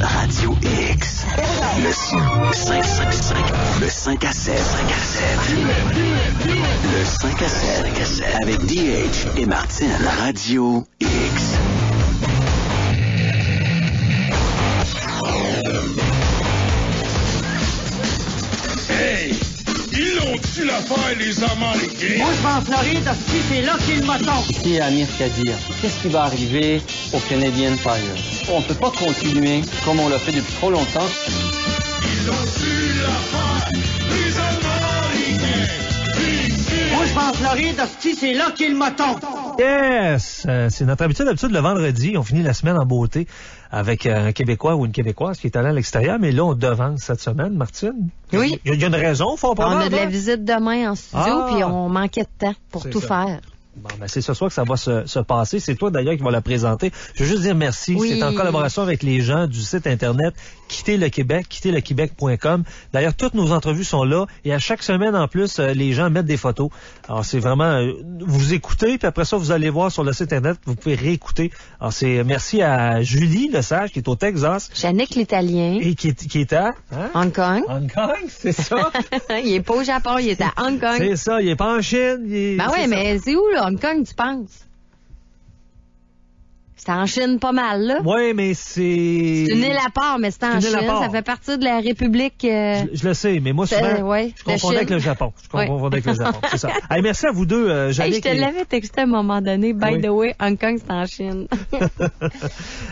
Radio X. Le son 555. Le 5 à 7. 5 à 7. Le 5 à 7. Avec DH et Martine. Radio X. Hey! Ils l'ont-tu l'affaire, les Américains? Moi, je vais en Floride, si c'est là qu'il m'a tombé. Qui est Amir Kadir? Qu'est-ce qui va arriver au Canadian Tire? On ne peut pas continuer comme on l'a fait depuis trop longtemps. Ils l'ont-tu l'affaire, les Américains? Moi, je vais en Floride, si c'est là qu'il m'a tombé. Yes! C'est notre habitude le vendredi. On finit la semaine en beauté avec un Québécois ou une Québécoise qui est allé à l'extérieur. Mais là, on devance cette semaine, Martine. Oui. Il y a une raison, faut pas. On a de la visite demain en studio, puis on manquait de temps pour tout faire. Bon, ben c'est ce soir que ça va se passer. C'est toi, d'ailleurs, qui va la présenter. Je veux juste dire merci. Oui. C'est en collaboration avec les gens du site Internet Quitter le Québec, quitterlequebec.com. D'ailleurs, toutes nos entrevues sont là. Et à chaque semaine, en plus, les gens mettent des photos. Alors, c'est vraiment... vous écoutez, puis après ça, vous allez voir sur le site Internet. Vous pouvez réécouter. Alors, c'est merci à Julie Lesage, qui est au Texas. Yannick l'Italien. Et qui est à... Hein? Hong Kong. Hong Kong, c'est ça. Il est pas au Japon, il est à Hong Kong. C'est ça, il est pas en Chine. Ben oui, mais c'est où, là, Hong Kong, tu penses? C'est en Chine pas mal, là. Oui, mais c'est... C'est une île à part, mais c'est en Chine. Ça fait partie de la République... Je le sais, mais moi, souvent, je confondais avec le Japon. Avec le Japon, c'est ça. Hey, merci à vous deux, Yannick. Je te l'avais texté à un moment donné. By the way, Hong Kong, c'est en Chine.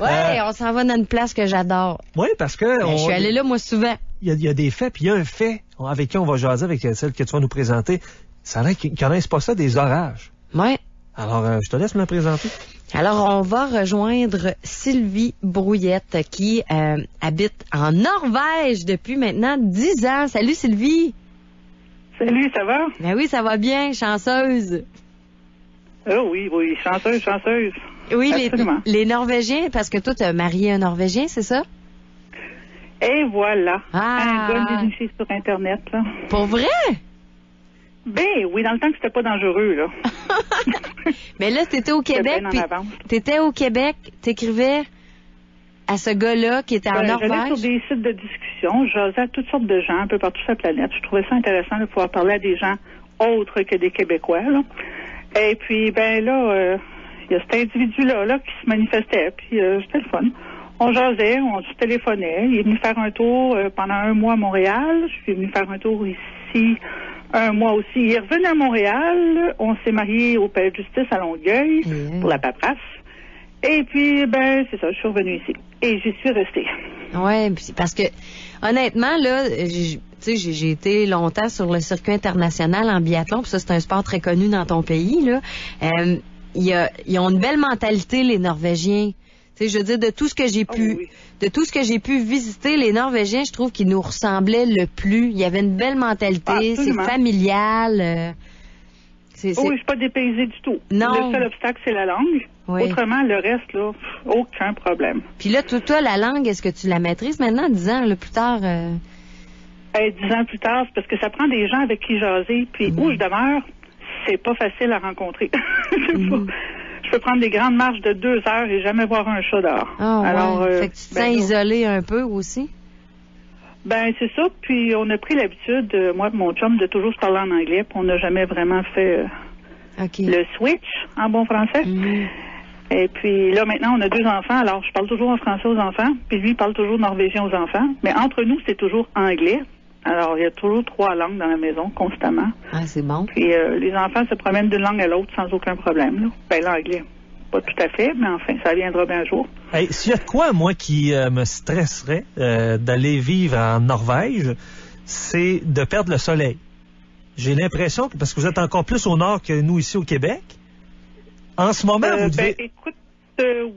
On s'en va dans une place que j'adore. Oui, parce que... Je suis allée là, moi, souvent. Il y a des faits, puis il y a un fait avec qui on va jaser, avec celle que tu vas nous présenter. Ça a l'air qu'ils connaissent pas ça, des orages. Oui. Alors, je te laisse me la présenter. Alors, on va rejoindre Sylvie Brouillette qui habite en Norvège depuis maintenant 10 ans. Salut Sylvie! Salut, ça va? Ben oui, ça va bien, chanceuse. Oui, chanceuse. Oui, les Norvégiens, parce que toi, tu as marié un Norvégien, c'est ça? Et voilà. Ah! Un gars déniché sur Internet, là. Pour vrai? Ben oui, dans le temps que c'était pas dangereux, là. Mais là, t'étais au Québec, t'écrivais à ce gars-là qui était en Norvège. J'allais sur des sites de discussion, j'osais à toutes sortes de gens un peu partout sur la planète. Je trouvais ça intéressant de pouvoir parler à des gens autres que des Québécois, là. Et puis, ben là, il y a cet individu-là qui se manifestait, puis c'était le fun. On jasait, on se téléphonait. Il est venu faire un tour pendant 1 mois à Montréal. Je suis venue faire un tour ici 1 mois aussi. Il est revenu à Montréal. On s'est mariés au palais de justice à Longueuil pour la paperasse. Et puis, ben, c'est ça, je suis revenue ici. Et j'y suis restée. Oui, parce que, honnêtement, là, j'ai été longtemps sur le circuit international en biathlon, puis ça, c'est un sport très connu dans ton pays, là. Ils ont une belle mentalité, les Norvégiens. Tu sais, je veux dire, de tout ce que j'ai pu visiter, les Norvégiens, je trouve qu'ils nous ressemblaient le plus. Il y avait une belle mentalité, c'est familial. Oui, je suis pas dépaysée du tout. Non. Le seul obstacle, c'est la langue. Oui. Autrement, le reste, là, aucun problème. Puis là, toi, la langue, est-ce que tu la maîtrises maintenant, 10 ans plus tard? 10 ans plus tard, c'est parce que ça prend des gens avec qui jaser. Puis où je demeure, c'est pas facile à rencontrer. Je peux prendre des grandes marches de 2 heures et jamais voir un chat dehors. Ah, alors, fait que tu te sens isolé un peu aussi? Ben, c'est ça. Puis, on a pris l'habitude, moi et mon chum, de toujours se parler en anglais. Puis, on n'a jamais vraiment fait le switch en bon français. Et puis, là, maintenant, on a 2 enfants. Alors, je parle toujours en français aux enfants. Puis, lui, il parle toujours norvégien aux enfants. Mais entre nous, c'est toujours anglais. Alors, il y a toujours 3 langues dans la maison, constamment. Ah, c'est bon. Puis, les enfants se promènent d'une langue à l'autre sans aucun problème, là. Ben, l'anglais, pas tout à fait, mais enfin, ça viendra bien un jour. Hey, s'il y a de quoi, moi, qui me stresserait d'aller vivre en Norvège, c'est de perdre le soleil. J'ai l'impression que, parce que vous êtes encore plus au nord que nous ici au Québec, en ce moment, vous devez... Ben, écoute,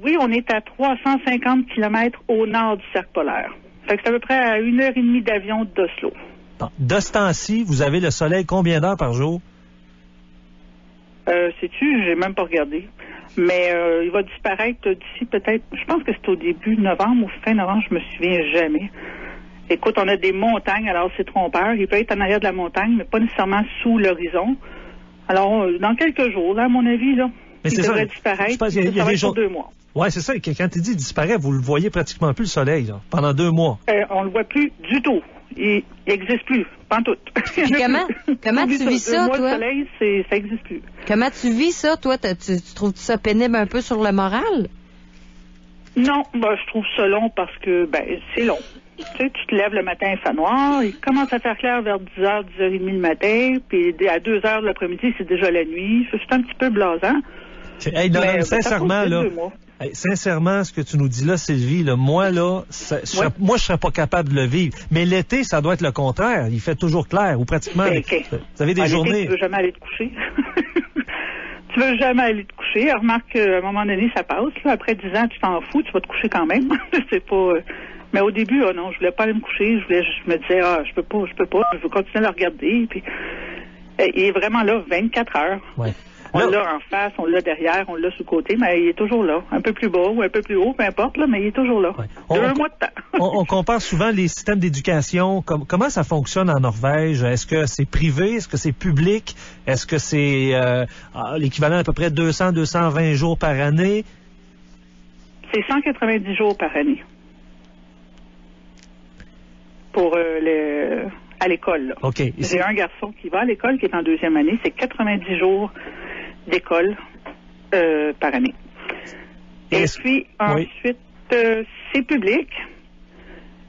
oui, on est à 350 km au nord du cercle polaire. Fait que c'est à peu près à 1h30 d'avion d'Oslo. Bon, de ce temps-ci, vous avez le soleil combien d'heures par jour? Sais-tu, j'ai même pas regardé. Mais il va disparaître d'ici peut-être, je pense que c'est au début novembre ou fin novembre, je me souviens jamais. Écoute, on a des montagnes, alors c'est trompeur. Il peut être en arrière de la montagne, mais pas nécessairement sous l'horizon. Alors, dans quelques jours, là, à mon avis, là, il devrait disparaître. Je pense qu'il y a des 2 mois. Oui, c'est ça. Quand tu dis disparaît, vous le voyez pratiquement plus le soleil, là, pendant 2 mois. On le voit plus du tout. Il n'existe plus, pantoute. Puis comment tu vis ça, toi? 2 mois de soleil, ça n'existe plus. Comment tu vis ça, toi? Tu trouves ça pénible un peu sur le moral? Non, je trouve ça long parce que, c'est long. Tu sais, tu te lèves le matin, il fait noir, il commence à faire clair vers 10h, 10h30 le matin, puis à 2h de l'après-midi, c'est déjà la nuit. C'est un petit peu blasant. Hey, non, sincèrement, là, sincèrement, ce que tu nous dis là, Sylvie, là, moi, là, moi, je serais pas capable de le vivre. Mais l'été, ça doit être le contraire. Il fait toujours clair, ou pratiquement. Vous avez des journées. Tu veux jamais aller te coucher. Tu veux jamais aller te coucher. Remarque qu'à un moment donné, ça passe. Là. Après 10 ans, tu t'en fous, tu vas te coucher quand même. C'est pas. Mais au début, non, je voulais pas aller me coucher. Je me disais, je peux pas, je veux continuer à le regarder. Puis, il est vraiment là 24 heures. Ouais. On l'a en face, on l'a derrière, on l'a sur le côté, mais il est toujours là. Un peu plus bas ou un peu plus haut, peu importe, là, mais il est toujours là. Ouais. 2 mois de temps. on compare souvent les systèmes d'éducation. Comment ça fonctionne en Norvège? Est-ce que c'est privé? Est-ce que c'est public? Est-ce que c'est l'équivalent à peu près 200-220 jours par année? C'est 190 jours par année. Pour à l'école. Là. OK. J'ai un garçon qui va à l'école, qui est en 2e année. C'est 90 jours d'école par année. Et puis, ensuite, c'est public.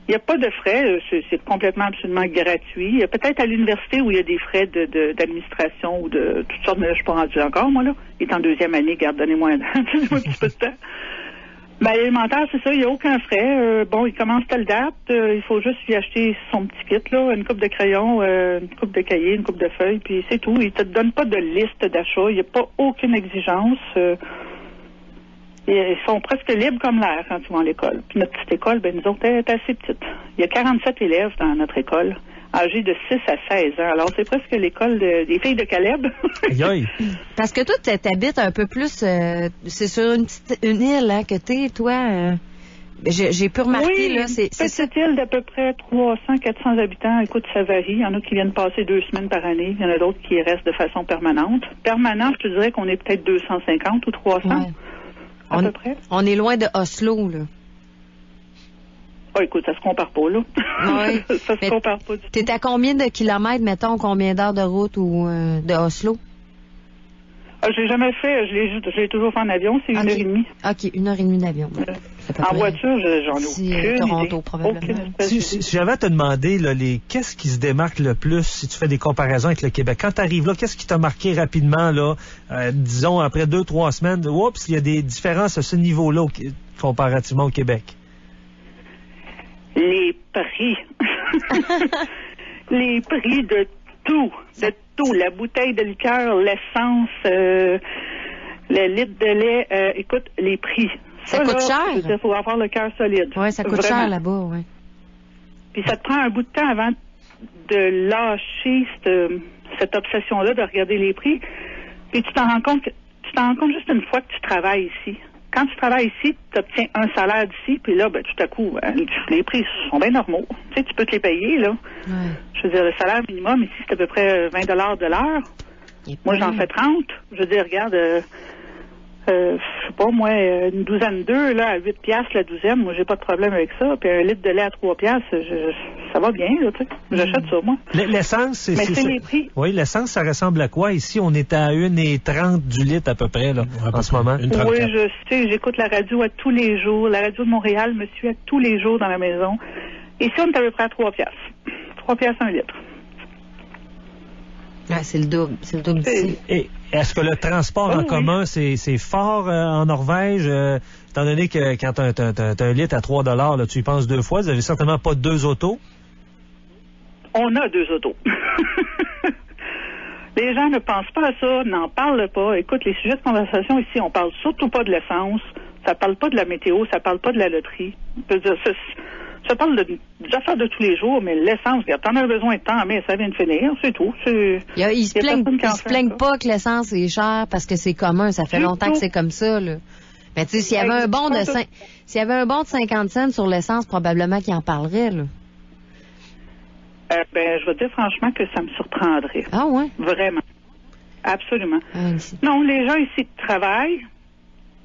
Il n'y a pas de frais. C'est complètement, absolument gratuit. Il y a peut-être à l'université où il y a des frais d'administration ou de toutes sortes, mais je ne suis pas rendue encore, moi, là. Il est en 2e année. Donnez-moi un petit peu de temps. L'élémentaire, c'est ça, il n'y a aucun frais. Il commence telle date, il faut juste lui acheter son petit kit, là, une coupe de crayons, une coupe de cahiers, une coupe de feuilles, puis c'est tout. Il te donne pas de liste d'achat, il n'y a pas aucune exigence. Ils sont presque libres comme l'air quand ils vont à l'école. Puis notre petite école, nous autres, elle est assez petite. Il y a 47 élèves dans notre école, âgés de 6 à 16 ans. Alors, c'est presque l'école des filles de Caleb. Aïe. Parce que toi, t'habites un peu plus... c'est sur une île hein, que t'es, toi. J'ai pu remarquer, là. C'est petite île d'à peu près 300-400 habitants. Écoute, ça varie. Il y en a qui viennent passer 2 semaines par année. Il y en a d'autres qui restent de façon permanente. Permanente, je te dirais qu'on est peut-être 250 ou 300, à peu près. On est loin de Oslo, là. Écoute, ça se compare pas, là. Oui. Ça se compare pas du tout. T'es à combien de kilomètres, mettons, combien d'heures de route ou de Oslo? Je l'ai jamais fait. Je l'ai toujours fait en avion. C'est 1h30. OK, 1h30 d'avion. En voiture, j'en ai aucune Toronto, idée. probablement. Si j'avais à te demander, là, qu'est-ce qui se démarque le plus si tu fais des comparaisons avec le Québec? Quand tu arrives là, qu'est-ce qui t'a marqué rapidement, là, disons, après 2-3 semaines? Oups, il y a des différences à ce niveau-là comparativement au Québec. Les prix. Les prix de tout. De tout. La bouteille de liqueur, l'essence, le litre de lait. Écoute, les prix. Ça coûte cher. Il faut avoir le cœur solide. Oui, ça coûte cher là-bas, oui. Puis ça te prend un bout de temps avant de lâcher cette obsession-là de regarder les prix. Puis tu t'en rends compte juste une fois que tu travailles ici. Quand tu travailles ici, tu obtiens un salaire d'ici, puis là, tout à coup, les prix sont bien normaux. Tu sais, tu peux te les payer, là. Ouais. Je veux dire, le salaire minimum ici, c'est à peu près 20 $ de l'heure. Moi, j'en fais 30. Je veux dire, regarde, je sais pas, moi, une douzaine d'œufs, là, à 8 piastres la douzaine, moi, j'ai pas de problème avec ça. Puis un litre de lait à 3 piastres, ça va bien, là, tu sais. J'achète ça, moi. L'essence, mais c'est les prix. Oui, l'essence, ça ressemble à quoi? Ici, on est à 1,30 du litre, à peu près, là, en ce moment. Oui, je sais, j'écoute la radio à tous les jours. La radio de Montréal me suit à tous les jours dans la maison. Ici, on est à peu près à 3 piastres. 3 piastres un litre. Ah, c'est le double. C'est le double d'ici. Et est-ce que le transport en commun, c'est fort en Norvège? Étant donné que quand t'as un litre à 3 $, là, tu y penses 2 fois, vous n'avez certainement pas 2 autos? On a 2 autos. Les gens ne pensent pas à ça, n'en parlent pas. Écoute, les sujets de conversation ici, on parle surtout pas de l'essence, ça parle pas de la météo, ça parle pas de la loterie. Ça parle des affaires de tous les jours, mais l'essence, regarde, t'en as besoin de temps, mais ça vient de finir, c'est tout. Ils se plaignent pas que l'essence est chère parce que c'est commun, ça fait longtemps que c'est comme ça, là. Mais tu sais, s'il y avait un bon de 50 cents sur l'essence, probablement qu'il en parlerait, là. Je vais te dire franchement que ça me surprendrait. Ah ouais? Vraiment. Absolument. Ah, non, les gens ici travaillent.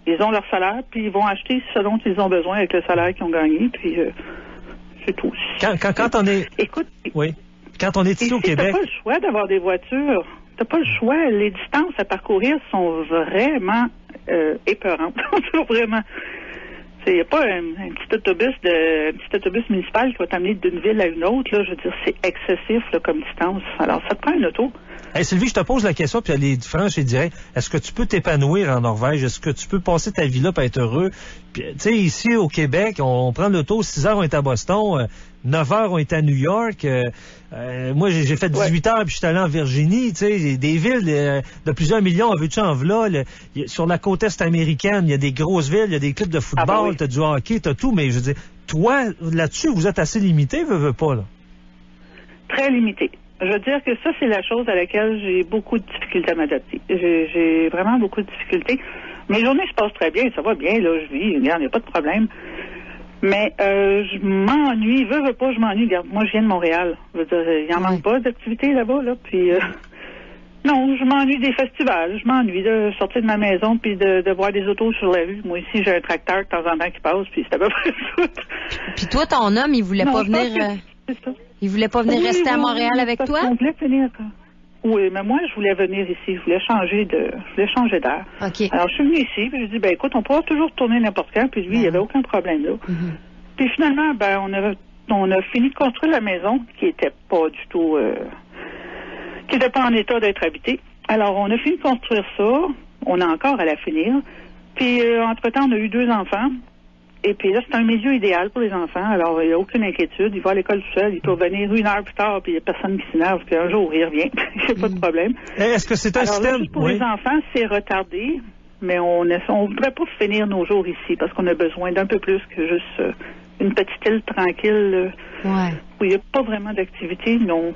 Ils ont leur salaire, puis ils vont acheter ce dont ils ont besoin avec le salaire qu'ils ont gagné, puis c'est tout. Quand on est... Écoute, oui. Quand on est ici au Québec... T'as pas le choix d'avoir des voitures. T'as pas le choix. Les distances à parcourir sont vraiment épeurantes. Vraiment. Il n'y a pas un petit autobus municipal qui va t'amener d'une ville à une autre. Là, je veux dire, c'est excessif là, comme distance. Alors, ça te prend une auto. Hey, Sylvie, je te pose la question, puis elle est franche et directe. Est-ce que tu peux t'épanouir en Norvège? Est-ce que tu peux passer ta vie là pour être heureux? Puis, tu sais, ici au Québec, on prend l'auto, 6 heures on est à Boston, 9 heures on est à New York. Moi, j'ai fait 18 heures, puis je suis allé en Virginie. Tu sais, des villes de plusieurs millions, en veux-tu en v'là? Sur la côte est américaine, il y a des grosses villes, il y a des clubs de football, t'as du hockey, t'as tout, mais je veux dire, toi, là-dessus, vous êtes assez limité, veux pas, là? Très limité. Je veux dire que ça, c'est la chose à laquelle j'ai beaucoup de difficultés à m'adapter. J'ai vraiment beaucoup de difficultés. Mes journées se passent très bien, ça va bien, là, je vis, regarde, il n'y a pas de problème. Mais je m'ennuie, veux pas, je m'ennuie. Regarde, moi, je viens de Montréal. Je veux dire, il n'y en manque pas d'activités là-bas, là. Puis, non, je m'ennuie des festivals. Je m'ennuie de sortir de ma maison puis de voir des autos sur la rue. Moi, ici, j'ai un tracteur de temps en temps qui passe, puis c'est à peu près ça. Puis toi, ton homme, il voulait pas venir... Il voulait pas venir rester à Montréal avec toi? On voulait venir. Oui, mais moi, je voulais venir ici. Je voulais changer d'air. OK. Alors, je suis venue ici, puis je dis, ben écoute, on pourra toujours retourner n'importe quand, puis lui, il n'y avait aucun problème là. Mm-hmm. Puis finalement, ben, on a fini de construire la maison, qui était pas du tout... qui n'était pas en état d'être habitée. Alors, on a fini de construire ça. On a encore à la finir. Puis, entre-temps, on a eu 2 enfants. Et puis là, c'est un milieu idéal pour les enfants. Alors, il n'y a aucune inquiétude. Il va à l'école tout seul. Il peut revenir 1 heure plus tard, puis il n'y a personne qui s'énerve. Puis un jour, il revient. Il n'y a pas de problème. Est-ce que c'est un système... Pour les enfants, c'est retardé. Mais on ne voudrait pas finir nos jours ici parce qu'on a besoin d'un peu plus que juste une petite île tranquille où il n'y a pas vraiment d'activité. Non.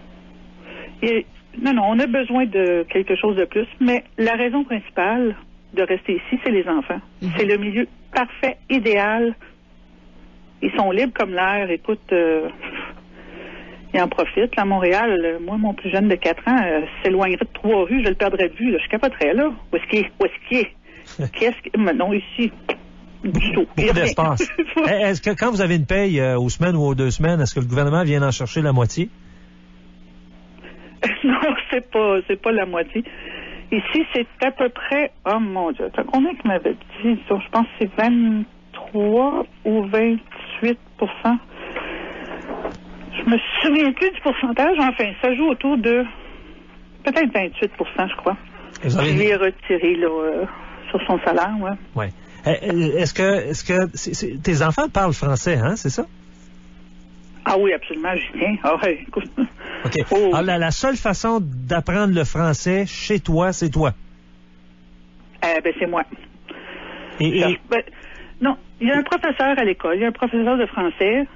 Non, on a besoin de quelque chose de plus. Mais la raison principale de rester ici, c'est les enfants. Mm-hmm. C'est le milieu parfait, idéal. Ils sont libres comme l'air. Écoute, ils en profitent. Là, à Montréal, moi, mon plus jeune de 4 ans s'éloignerait de 3 rues, je le perdrais de vue. Là. Je capoterais, là. Où est-ce qu'il est? Non, ici. Du tout. Beaucoup d'espace. Est-ce que quand vous avez une paye aux semaines ou aux 2 semaines, est-ce que le gouvernement vient en chercher la moitié? Non, c'est pas la moitié. Ici, c'est à peu près... Oh, mon Dieu. Combien qu'il m'avait dit? Je pense que c'est 23 ou 28 %. Je me souviens plus du pourcentage. Enfin, ça joue autour de... peut-être 28 % je crois. Il est retiré, là, sur son salaire, ouais. Oui. Est-ce que tes enfants parlent français, hein? C'est ça? Ah oui, absolument, j'y tiens. Ah ouais, écoute. OK. Oh. Alors, la seule façon d'apprendre le français chez toi, c'est toi? C'est moi. Non, il y a un professeur à l'école, il y a un professeur de français.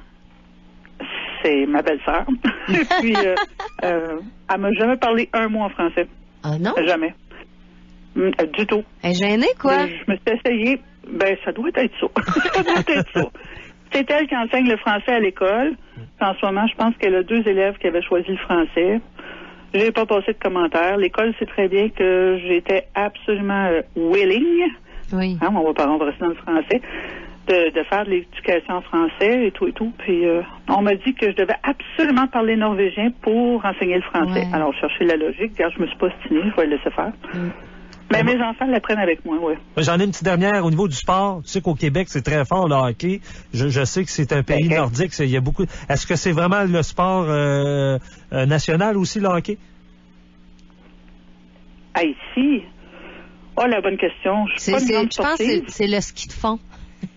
C'est ma belle-sœur. Et puis, elle m'a jamais parlé un mot en français. Ah non? Jamais. Du tout. Elle est gênée, quoi? Je me suis essayé. Ça doit être ça. Ça doit être ça. C'est elle qui enseigne le français à l'école. En ce moment, je pense qu'elle a 2 élèves qui avaient choisi le français. J'ai pas passé de commentaires. L'école sait très bien que j'étais absolument willing. Oui. Hein, on va rester dans le français. De faire de l'éducation en français et tout et tout. Puis on m'a dit que je devais absolument parler norvégien pour enseigner le français. Ouais. Alors, je cherchais la logique. Regarde, je me suis pas ostinée. Je vais le laisser faire. Mais mes enfants l'apprennent avec moi, oui. J'en ai une petite dernière au niveau du sport. Tu sais qu'au Québec, c'est très fort, le hockey. Je sais que c'est un pays nordique. Il y a beaucoup. Est-ce que c'est vraiment le sport national aussi, le hockey? Ah, ici? Oh, la bonne question. Je pense que c'est le ski de fond,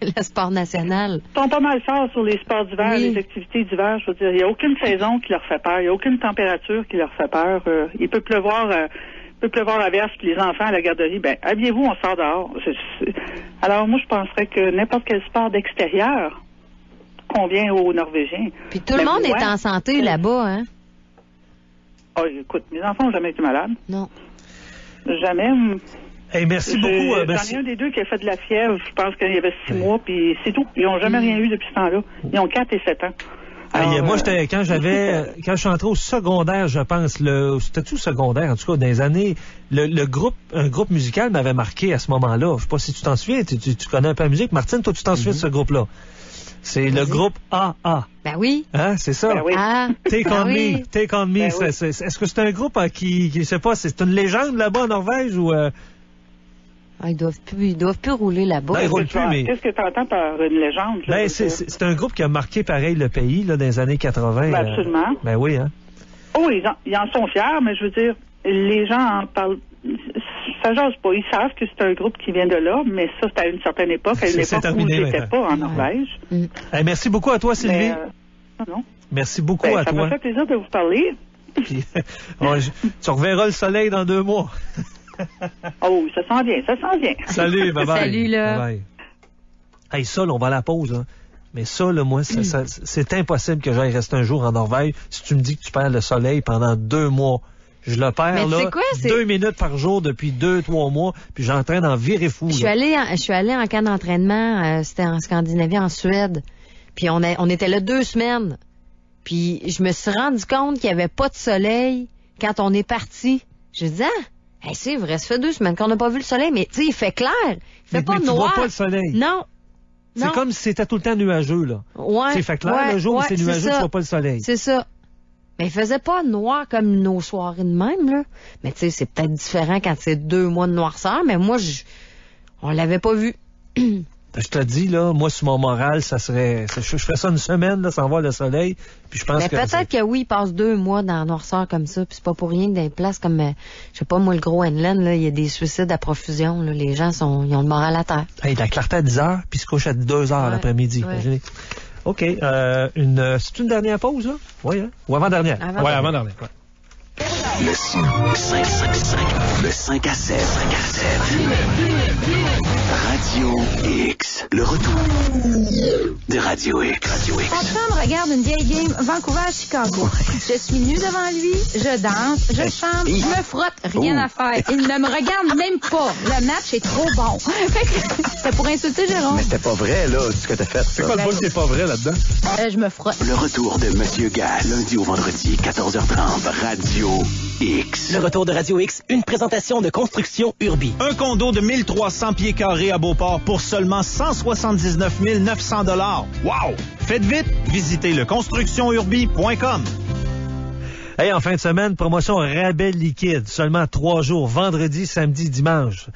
le sport national. Ils sont pas mal forts sur les sports d'hiver, les activités d'hiver. Je veux dire, il n'y a aucune saison qui leur fait peur. Il n'y a aucune température qui leur fait peur. Il peut pleuvoir... la verse, puis les enfants à la garderie, habillez-vous, on sort dehors. Alors, moi, je penserais que n'importe quel sport d'extérieur convient aux Norvégiens. Puis tout le monde est en santé là-bas, hein? Oh, écoute, mes enfants n'ont jamais été malades. Non. Jamais. Hey, merci beaucoup. J'en ai un des 2 qui a fait de la fièvre, je pense qu'il y avait 6 mois, puis c'est tout. Ils n'ont jamais rien eu depuis ce temps-là. Ils ont 4 et 7 ans. Alors, moi, quand je suis entré au secondaire, je pense, c'était-tu secondaire, en tout cas, dans les années, un groupe musical m'avait marqué à ce moment-là. Je sais pas si tu t'en souviens, tu connais un peu la musique. Martine, toi, tu t'en souviens de ce groupe-là? C'est le groupe AA. Ben oui. Hein, c'est ça? Ben oui. Ah. Take on oui. Me. Take on Me. Ben oui. Est-ce que c'est un groupe qui je sais pas, c'est une légende là-bas en Norvège ou... Ah, ils doivent plus rouler là-bas. Ben, ils roulent plus, mais... Qu'est-ce que tu entends par une légende? Là, Ben, c'est un groupe qui a marqué pareil le pays là, dans les années 80. Ben, absolument. Ben oui, hein? Oh, ils en sont fiers, mais je veux dire, les gens en parlent. Ça jase pas. Ils savent que c'est un groupe qui vient de là, mais ça, c'était à une certaine époque, à une C'est époque où terminé j'étais maintenant. pas en Norvège. Hey, merci beaucoup à toi, Sylvie. Mais, non. Merci beaucoup Ben, à ça toi. m'a fait plaisir de vous parler. Puis, tu reverras le soleil dans 2 mois. Oh, ça s'en vient. Salut, bye-bye. Salut, là. Bye-bye. Hey, ça, là, on va à la pause, hein. Mais ça, là, moi, c'est impossible que j'aille rester un jour en Norvège si tu me dis que tu perds le soleil pendant 2 mois. Je le perds, Mais là, tu sais quoi, 2 minutes par jour depuis 2-3 mois, puis j'ai en train d'en virer fou. Je suis allée en camp d'entraînement, c'était en Scandinavie, en Suède. Puis on était là 2 semaines. Puis je me suis rendu compte qu'il n'y avait pas de soleil quand on est parti. Je dis, hey, c'est vrai, ça fait 2 semaines qu'on n'a pas vu le soleil, mais tu sais, il fait clair. Il fait pas mais noir. tu vois pas le soleil. Non. C'est comme si c'était tout le temps nuageux, là. Ouais. C'est fait clair, le jour où c'est nuageux, tu vois pas le soleil. C'est ça. Mais il faisait pas noir comme nos soirées de même, là. Mais tu sais, c'est peut-être différent quand c'est 2 mois de noirceur, mais moi, on l'avait pas vu. Je te dis, là, moi, sur mon moral, je ferais ça une semaine, là, sans voir le soleil, puis je pense mais que... peut-être que oui, il passe 2 mois dans la noirceur comme ça, puis c'est pas pour rien que dans les places comme, je sais pas, moi, le Groenland, là, il y a des suicides à profusion, là. Les gens ils ont le moral à terre. Hey, la clarté à 10 heures, puis se couche à 2 heures l'après-midi. Ouais. Imaginez. OK. C'est une dernière pause, là? Oui, hein? Ou avant-dernière? Avant-dernière. Ouais. Le son 555. Le 5 à 7. 5 à 7. Radio X. Le retour de Radio X. Radio X. Mon chum regarde une vieille game Vancouver-Chicago. Je suis nue devant lui, je danse, je chante, je me frotte, rien à faire. Il ne me regarde même pas. Le match est trop bon. Fait que c'était pour insulter Jérôme. Mais c'était pas vrai, là, ce que t'as fait. C'est quoi le bout qui est pas vrai là-dedans? Je me frotte. Le retour de Monsieur Gall, lundi au vendredi, 14h30, Radio X. Le retour de Radio X, une présentation de Construction Urbi. Un condo de 1300 pieds carrés à Beauport pour seulement 179 900 $. Wow! Faites vite, visitez leconstructionurbi.com. Hey, en fin de semaine, promotion rabais liquide. Seulement 3 jours, vendredi, samedi, dimanche.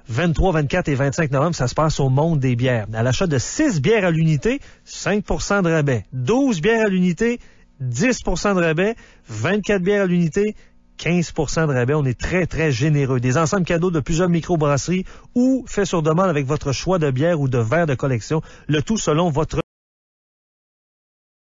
23, 24 et 25 novembre, ça se passe au Monde des bières. À l'achat de 6 bières à l'unité, 5% de rabais. 12 bières à l'unité, 10% de rabais. 24 bières à l'unité, 15% de rabais. On est très, très généreux. Des ensembles cadeaux de plusieurs microbrasseries ou fait sur demande avec votre choix de bière ou de verre de collection. Le tout selon votre